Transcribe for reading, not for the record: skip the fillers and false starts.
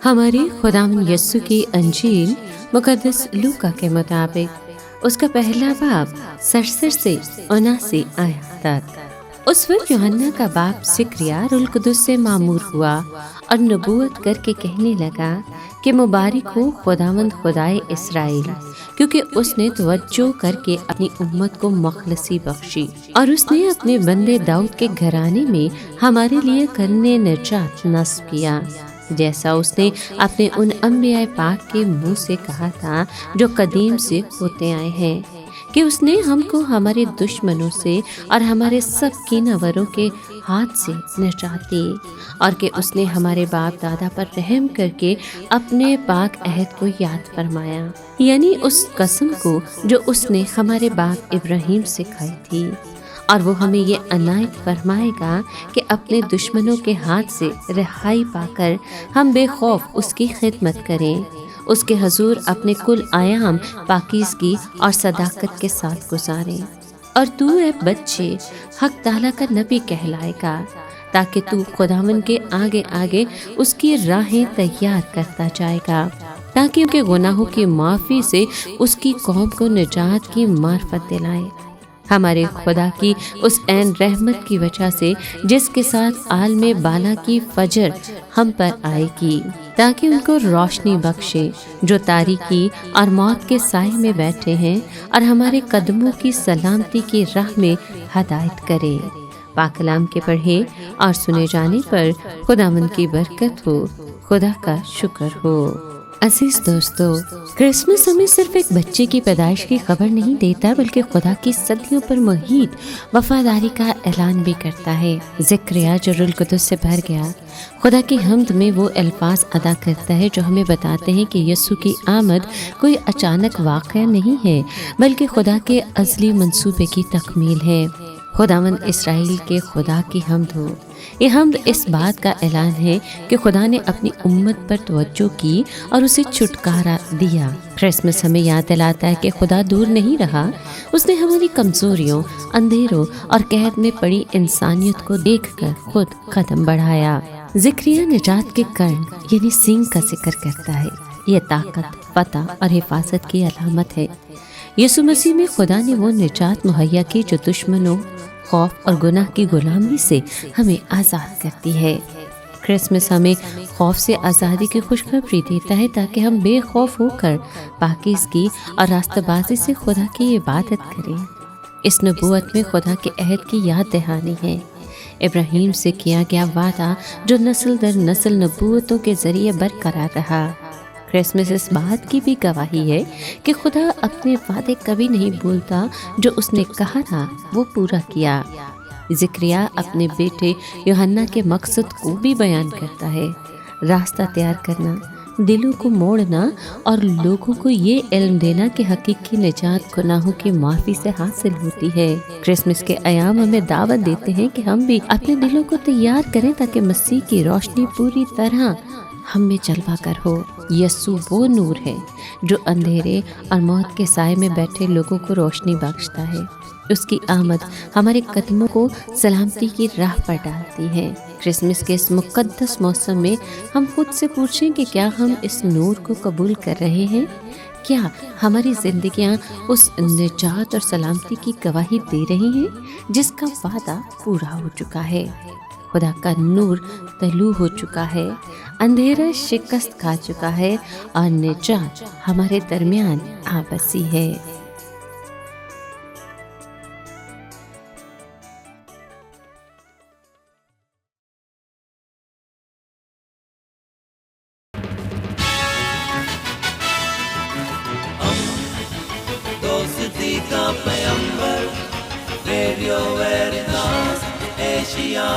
ہمارے خداوند یسوع کی انجیل مقدس لوکا کے مطابق اس کا پہلا باب 67 سے 79 آیات تک۔ اس وقت یوحنا کا باپ زکریا روح القدس سے معمور ہوا اور نبوت کر کے کہنے لگا کہ مبارک ہو خداوند خدائے اسرائیل، کیونکہ اس نے توجہ کر کے اپنی امت کو مخلصی بخشی اور اس نے اپنے بندے داؤد کے گھرانے میں ہمارے لیے کرنے نجات نصب کیا، جیسا اس نے اپنے ان انبیاء پاک کے منہ سے کہا تھا جو قدیم سے ہوتے آئے ہیں، کہ اس نے ہم کو ہمارے دشمنوں سے اور ہمارے سب کینہوروں کے ہاتھ سے نجات دی، اور کہ اس نے ہمارے باپ دادا پر رحم کر کے اپنے پاک عہد کو یاد فرمایا، یعنی اس قسم کو جو اس نے ہمارے باپ ابراہیم سے کھائی تھی، اور وہ ہمیں یہ عنایت فرمائے گا کہ اپنے دشمنوں کے ہاتھ سے رہائی پا کر ہم بے خوف اس کی خدمت کریں، اس کے حضور اپنے کل ایام پاکیزگی اور صداقت کے ساتھ گزاریں۔ اور تو اے بچے حق تعالیٰ کا نبی کہلائے گا، تاکہ تو خداوند کے آگے آگے اس کی راہیں تیار کرتا جائے گا، تاکہ ان کے گناہوں کی معافی سے اس کی قوم کو نجات کی معرفت دلائے، ہمارے خدا کی اس عین رحمت کی وجہ سے جس کے ساتھ عالم بالا کی فجر ہم پر آئے گی، تاکہ ان کو روشنی بخشے جو تاریکی اور موت کے سائے میں بیٹھے ہیں، اور ہمارے قدموں کی سلامتی کی راہ میں ہدایت کرے۔ پاک کلام کے پڑھے اور سنے جانے پر خداوند کی برکت ہو، خدا کا شکر ہو۔ عزیز دوستو، کرسمس ہمیں صرف ایک بچے کی پیدائش کی خبر نہیں دیتا، بلکہ خدا کی صدیوں پر محیط وفاداری کا اعلان بھی کرتا ہے۔ زکریا جو روح القدس سے بھر گیا، خدا کی حمد میں وہ الفاظ ادا کرتا ہے جو ہمیں بتاتے ہیں کہ یسوع کی آمد کوئی اچانک واقعہ نہیں ہے، بلکہ خدا کے ازلی منصوبے کی تکمیل ہے۔ خداوند اسرائیل کے خدا کی حمد ہو۔ یہ حمد اس بات کا اعلان ہے کہ خدا نے اپنی امت پر توجہ کی اور اسے چھٹکارا دیا۔ کرسمس ہمیں یاد دلاتا ہے کہ خدا دور نہیں رہا، اس نے ہماری کمزوریوں، اندھیروں اور قحط میں پڑی انسانیت کو دیکھ کر خود قدم بڑھایا۔ زکریا نجات کے کرن یعنی سینگ کا ذکر کرتا ہے۔ یہ طاقت، فتح اور حفاظت کی علامت ہے۔ یسوع مسیح میں خدا نے وہ نجات مہیا کی جو دشمنوں، خوف اور گناہ کی غلامی سے ہمیں آزاد کرتی ہے۔ کرسمس ہمیں خوف سے آزادی کی خوشخبری دیتا ہے، تاکہ ہم بے خوف ہو کر پاکیزگی اور راستہ بازی سے خدا کی عبادت کریں۔ اس نبوت میں خدا کے عہد کی یاد دہانی ہے، ابراہیم سے کیا گیا وعدہ جو نسل در نسل نبوتوں کے ذریعے برقرار رہا۔ کرسمس اس بات کی بھی گواہی ہے کہ خدا اپنے وعدے کبھی نہیں بھولتا، جو اس نے کہا تھا وہ پورا کیا۔ زکریا اپنے بیٹے یوحنا کے مقصد کو بھی بیان کرتا ہے، راستہ تیار کرنا، دلوں کو موڑنا اور لوگوں کو یہ علم دینا کہ حقیقی نجات گناہوں کی معافی سے حاصل ہوتی ہے۔ کرسمس کے ایام ہمیں دعوت دیتے ہیں کہ ہم بھی اپنے دلوں کو تیار کریں، تاکہ مسیح کی روشنی پوری طرح ہم میں جلوہ گر ہو۔ یسوع وہ نور ہے جو اندھیرے اور موت کے سائے میں بیٹھے لوگوں کو روشنی بخشتا ہے۔ اس کی آمد ہمارے قدموں کو سلامتی کی راہ پر ڈالتی ہے۔ کرسمس کے اس مقدس موسم میں ہم خود سے پوچھیں کہ کیا ہم اس نور کو قبول کر رہے ہیں؟ کیا ہماری زندگیاں اس نجات اور سلامتی کی گواہی دے رہی ہیں جس کا وعدہ پورا ہو چکا ہے؟ خدا کا نور طلوع ہو چکا ہے، اندھیرا شکست کھا چکا ہے، اور نجات ہمارے درمیان آ بسی ہے۔ دوستی کا پیمبر، ریڈیو ویریتاس ایشیا۔